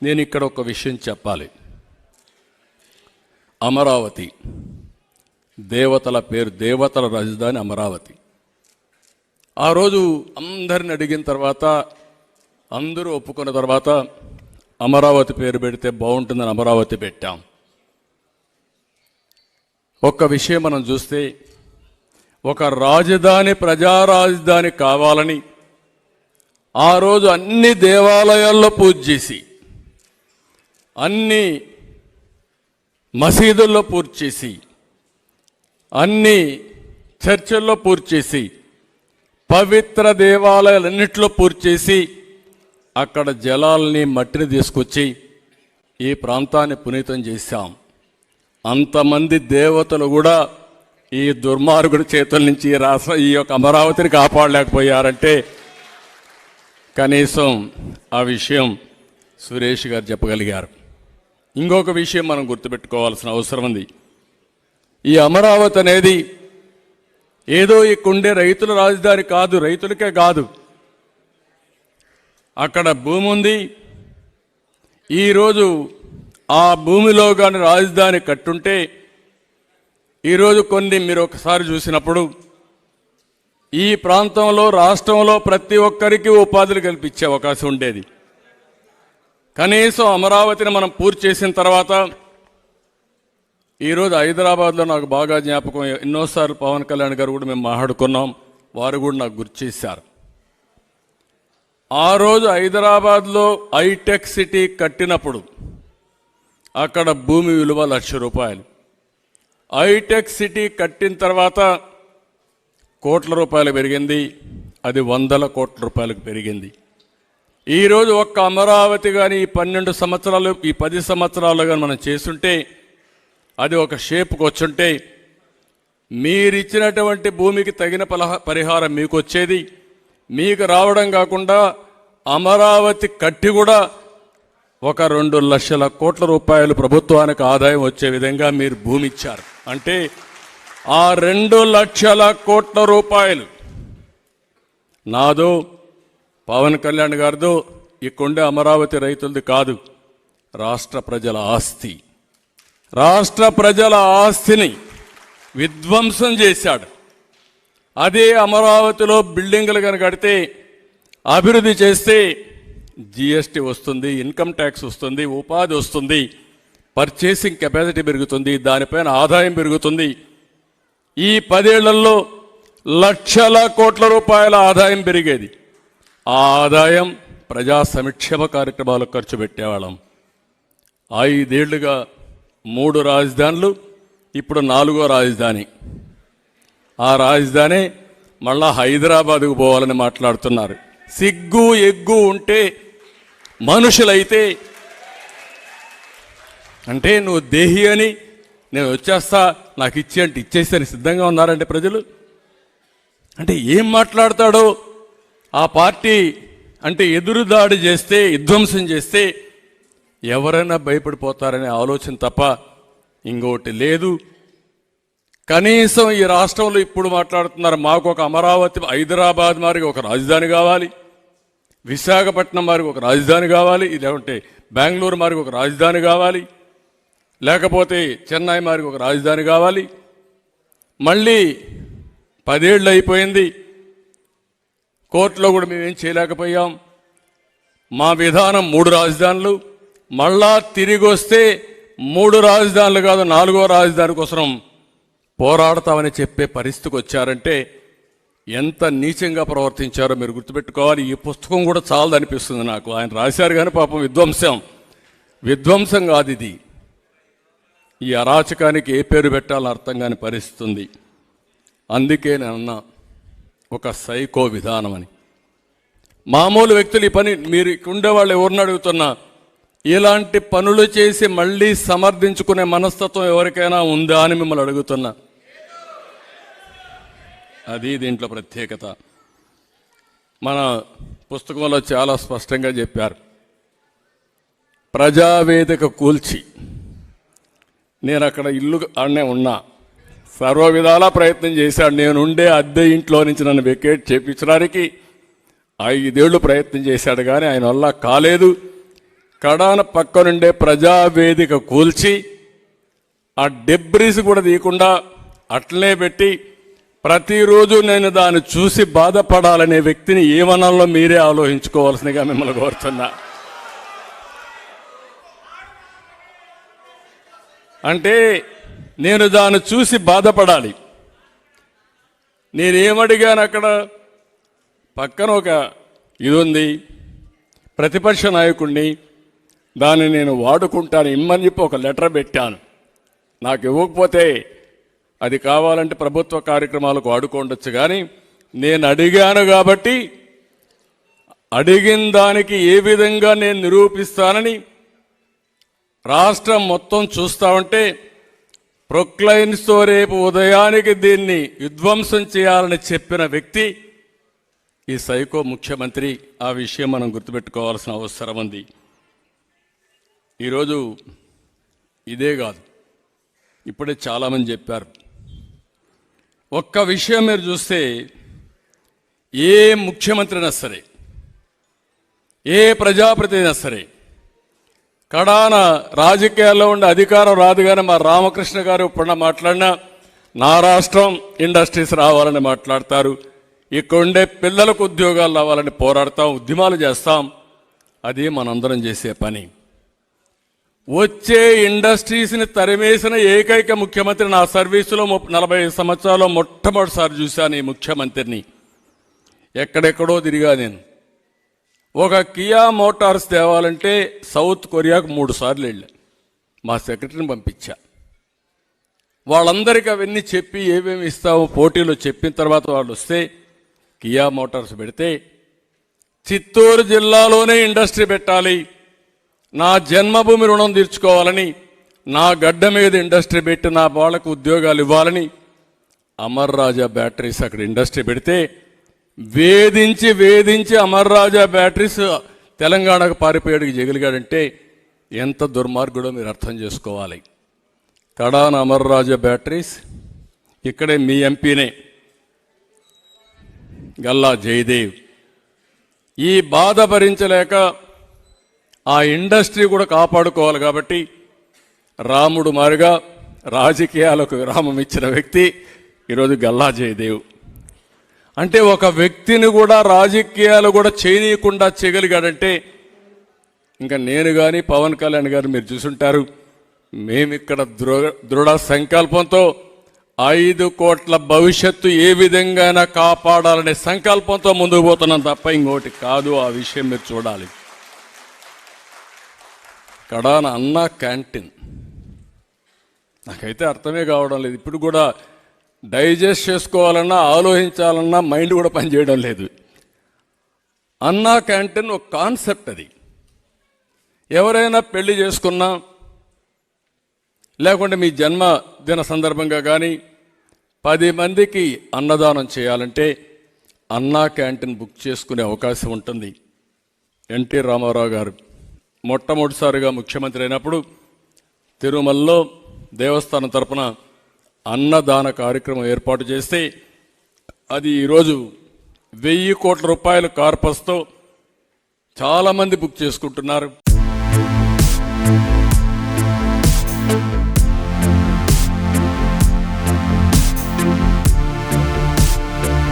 నేను ఇక్కడ ఒక విషయం చెప్పాలి. అమరావతి దేవతల పేరు, దేవతల రాజధాని అమరావతి. ఆ రోజు అందరిని అడిగిన తర్వాత, అందరూ ఒప్పుకున్న తర్వాత అమరావతి పేరు పెడితే బాగుంటుందని అమరావతి పెట్టాం. ఒక్క విషయం మనం చూస్తే, ఒక రాజధాని ప్రజా రాజధాని కావాలని ఆ రోజు అన్ని దేవాలయాల్లో పూజ చేసి, అన్ని మసీదుల్లో పూర్తి చేసి, అన్ని చర్చిల్లో పూర్తి చేసి, పవిత్ర దేవాలయాలన్నింటిలో పూర్తి చేసి, అక్కడ జలాల్ని మట్టిని తీసుకొచ్చి ఈ ప్రాంతాన్ని పునీతం చేశాం. అంతమంది దేవతలు కూడా ఈ దుర్మార్గుడి చేతుల నుంచి ఈ యొక్క అమరావతిని కాపాడలేకపోయారంటే కనీసం ఆ విషయం సురేష్ గారు చెప్పగలిగారు. ఇంకొక విషయం మనం గుర్తుపెట్టుకోవాల్సిన అవసరం ఉంది. ఈ అమరావతి అనేది ఏదో ఇక్కడుండే రైతుల రాజధాని కాదు, రైతులకే కాదు. అక్కడ భూమి ఉంది. ఈరోజు ఆ భూమిలో కానీ రాజధాని కట్టుంటే ఈరోజు కొన్ని మీరు ఒకసారి చూసినప్పుడు ఈ ప్రాంతంలో, రాష్ట్రంలో ప్రతి ఒక్కరికి ఉపాధులు కల్పించే అవకాశం ఉండేది. కనీసం అమరావతిని మనం పూర్తి చేసిన తర్వాత ఈరోజు హైదరాబాద్లో నాకు బాగా జ్ఞాపకం, ఎన్నోసార్లు పవన్ కళ్యాణ్ గారు కూడా మేము మాట్లాడుకున్నాం, వారు కూడా నాకు గుర్తు చేశారు. ఆ రోజు హైదరాబాద్లో హైటెక్ సిటీ కట్టినప్పుడు అక్కడ భూమి విలువ ₹1,00,000. హైటెక్ సిటీ కట్టిన తర్వాత కోట్ల రూపాయలు పెరిగింది, అది వందల కోట్ల రూపాయలకు పెరిగింది. ఈరోజు ఒక్క అమరావతి కానీ ఈ 12 సంవత్సరాలు, ఈ 10 సంవత్సరాలు కానీ మనం చేస్తుంటే, అది ఒక షేప్కి వచ్చుంటే, మీరిచ్చినటువంటి భూమికి తగిన పరిహారం మీకు వచ్చేది. మీకు రావడం కాకుండా అమరావతి కట్టి కూడా ఒక 2,00,000 కోట్ల రూపాయలు ప్రభుత్వానికి ఆదాయం వచ్చే విధంగా మీరు భూమి ఇచ్చారు. అంటే ఆ 2,00,000 కోట్ల రూపాయలు నాదో, పవన్ కళ్యాణ్ గారిదో, ఇక్కడుండే అమరావతి రైతులది కాదు, రాష్ట్ర ప్రజల ఆస్తి. రాష్ట్ర ప్రజల ఆస్తిని విధ్వంసం చేశాడు. అదే అమరావతిలో బిల్డింగులు కనుక కడితే, అభివృద్ధి చేస్తే జిఎస్టీ వస్తుంది, ఇన్కమ్ ట్యాక్స్ వస్తుంది, ఉపాధి వస్తుంది, పర్చేసింగ్ కెపాసిటీ పెరుగుతుంది, దానిపైన ఆదాయం పెరుగుతుంది. ఈ 10 ఏళ్లలో లక్షల కోట్ల రూపాయల ఆదాయం పెరిగేది. ఆ ఆదాయం ప్రజా సంక్షేమ కార్యక్రమాలకు ఖర్చు పెట్టేవాళ్ళం. 5 ఏళ్లుగా 3 రాజధానులు, ఇప్పుడు 4వ రాజధాని. ఆ రాజధాని మళ్ళా హైదరాబాద్కు పోవాలని మాట్లాడుతున్నారు. సిగ్గు ఎగ్గు ఉంటే మనుషులైతే, అంటే నువ్వు దేహి అని నేను వచ్చేస్తా, నాకు ఇచ్చి అంటే ఇచ్చేస్తే సిద్ధంగా ఉన్నారంటే ప్రజలు. అంటే ఏం మాట్లాడతాడో ఆ పార్టీ, అంటే ఎదురుదాడి చేస్తే, విధ్వంసం చేస్తే ఎవరైనా భయపడిపోతారనే ఆలోచన తప్ప ఇంకోటి లేదు. కనీసం ఈ రాష్ట్రంలో ఇప్పుడు మాట్లాడుతున్నారు, మాకు ఒక అమరావతి, హైదరాబాద్ మారికి ఒక రాజధాని కావాలి, విశాఖపట్నం మారికి ఒక రాజధాని కావాలి, లేకుంటే బెంగళూరు మారికి ఒక రాజధాని కావాలి, లేకపోతే చెన్నై మారికి ఒక రాజధాని కావాలి. మళ్ళీ 10 ఏళ్ళు అయిపోయింది, కోర్టులో కూడా మేమేం చేయలేకపోయాం. మా విధానం 3 రాజధానులు, మళ్ళా తిరిగి వస్తే 3 రాజధానులు కాదు 4వ రాజధాని కోసం పోరాడతామని చెప్పే పరిస్థితికి వచ్చారంటే ఎంత నీచంగా ప్రవర్తించారో మీరు గుర్తుపెట్టుకోవాలి. ఈ పుస్తకం కూడా చాలదు అనిపిస్తుంది నాకు. ఆయన రాశారు కానీ పాపం విధ్వంసం కాదు ఇది. ఈ అరాచకానికి ఏ పేరు పెట్టాలని అర్థం కాని పరిస్థితి ఉంది. అందుకే నేను అన్నా ఒక సైకో విధానం అని. మామూలు వ్యక్తులు ఈ పని, మీరు ఉండేవాళ్ళు ఎవరిని అడుగుతున్నా, ఇలాంటి పనులు చేసి మళ్ళీ సమర్థించుకునే మనస్తత్వం ఎవరికైనా ఉందా అని మిమ్మల్ని అడుగుతున్నా. అది దీంట్లో ప్రత్యేకత. మన పుస్తకంలో చాలా స్పష్టంగా చెప్పారు. ప్రజావేదిక కూల్చి, నేను అక్కడ ఇల్లు ఆడనే ఉన్నా, సర్వ విధాలా ప్రయత్నం చేశాడు. నేనుండే అద్దె ఇంట్లో నుంచి నన్ను వెకేట్ చేయించడానికి 5 ఏళ్ళు ప్రయత్నం చేశాడు, కానీ ఆయన వల్ల కాలేదు. కడాన పక్కనుండే ప్రజావేదిక కూల్చి ఆ డెబ్రీస్ కూడా తీయకుండా అట్లనే పెట్టి ప్రతిరోజు నేను దాన్ని చూసి బాధపడాలనే వ్యక్తిని ఏమనాలో మీరే ఆలోచించుకోవాల్సిందిగా మిమ్మల్ని కోరుతున్నా. అంటే నేను దాన్ని చూసి బాధపడాలి. నేనేమడిగాను అక్కడ? పక్కన ఒక ఇది ఉంది, ప్రతిపక్ష నాయకుడిని, దాన్ని నేను వాడుకుంటాను ఇమ్మని చెప్పి ఒక లెటర్ పెట్టాను. నాకు ఇవ్వకపోతే అది కావాలంటే ప్రభుత్వ కార్యక్రమాలకు వాడుకోండొచ్చు, కానీ నేను అడిగాను కాబట్టి అడిగిన దానికి ఏ విధంగా నేను నిరూపిస్తానని రాష్ట్రం మొత్తం చూస్తా ఉంటే ప్రొక్లైన్స్తో రేపు ఉదయానికి దీన్ని విధ్వంసం చేయాలని చెప్పిన వ్యక్తి ఈ సైకో ముఖ్యమంత్రి. ఆ విషయం మనం గుర్తుపెట్టుకోవాల్సిన అవసరం ఉంది. ఈరోజు ఇదే కాదు, ఇప్పుడే చాలామంది చెప్పారు. ఒక్క విషయం మీరు చూస్తే ఏ ముఖ్యమంత్రినా సరే, ఏ ప్రజాప్రతినిధి సరే, కడాన రాజకీయాల్లో ఉండే అధికారం రాదు. కానీ మా రామకృష్ణ గారు ఇప్పుడు మాట్లాడినా నా రాష్ట్రం ఇండస్ట్రీస్ రావాలని మాట్లాడతారు. ఇక్కడ ఉండే పిల్లలకు ఉద్యోగాలు రావాలని పోరాడతాం, ఉద్యమాలు చేస్తాం. అది మనందరం చేసే పని. వచ్చే ఇండస్ట్రీస్ని తరిమేసిన ఏకైక ముఖ్యమంత్రి నా సర్వీసులో 40 సంవత్సరాల్లో మొట్టమొదటిసారి చూశాను ఈ ముఖ్యమంత్రిని. ఎక్కడెక్కడో తిరిగా నేను. ఒక కియా మోటార్స్ తేవాలంటే సౌత్ కొరియాకు 3 సార్లు వెళ్ళా. మా సెక్రటరీని పంపించా. వాళ్ళందరికీ అవన్నీ చెప్పి ఏమేమి ఇస్తామో పోటీలో చెప్పిన తర్వాత వాళ్ళు వస్తే కియా మోటార్స్ పెడితే చిత్తూరు జిల్లాలోనే ఇండస్ట్రీ పెట్టాలి, నా జన్మభూమి రుణం తీర్చుకోవాలని, నా గడ్డ మీద ఇండస్ట్రీ పెట్టి నా వాళ్ళకు ఉద్యోగాలు ఇవ్వాలని అమర్ రాజా బ్యాటరీస్ అక్కడ ఇండస్ట్రీ పెడితే వేధించి అమర్ రాజా బ్యాటరీస్ తెలంగాణకు పారిపోయాడికి జగలిగాడంటే ఎంత దుర్మార్గుడో మీరు అర్థం చేసుకోవాలి. కడాన అమర్ రాజా బ్యాటరీస్ ఇక్కడే మీ ఎంపీనే గల్లా జయదేవ్. ఈ బాధ భరించలేక ఆ ఇండస్ట్రీ కూడా కాపాడుకోవాలి కాబట్టి రాముడు మారిగా రాజకీయాలకు విరామం ఇచ్చిన వ్యక్తి ఈరోజు గల్లా జయదేవ్. అంటే ఒక వ్యక్తిని కూడా రాజకీయాలు కూడా చేయనీయకుండా చేయగలిగాడంటే ఇంకా నేను కానీ పవన్ కళ్యాణ్ గారు మీరు చూసుంటారు. మేమిక్కడ దృఢ సంకల్పంతో 5 కోట్ల భవిష్యత్తు ఏ విధంగా కాపాడాలనే సంకల్పంతో ముందుకు పోతున్నాం తప్ప ఇంకోటి కాదు. ఆ విషయం మీరు చూడాలి. కడాన అన్నా క్యాంటీన్ నాకైతే అర్థమే కావడం లేదు. ఇప్పుడు కూడా డైజెస్ట్ చేసుకోవాలన్నా ఆలోచించాలన్నా మైండ్ కూడా పనిచేయడం లేదు. అన్నా క్యాంటీన్ ఒక కాన్సెప్ట్. అది ఎవరైనా పెళ్లి చేసుకున్నా లేకుంటే మీ జన్మదిన సందర్భంగా కానీ 10 మందికి అన్నదానం చేయాలంటే అన్నా క్యాంటీన్ బుక్ చేసుకునే అవకాశం ఉంటుంది. ఎన్టీ రామారావు గారు మొట్టమొదటిసారిగా ముఖ్యమంత్రి అయినప్పుడు తిరుమలలో దేవస్థానం తరపున అన్నదాన కార్యక్రమం ఏర్పాటు చేస్తే అది ఈరోజు 1000 కోట్ల రూపాయల కార్పస్తో చాలామంది బుక్ చేసుకుంటున్నారు.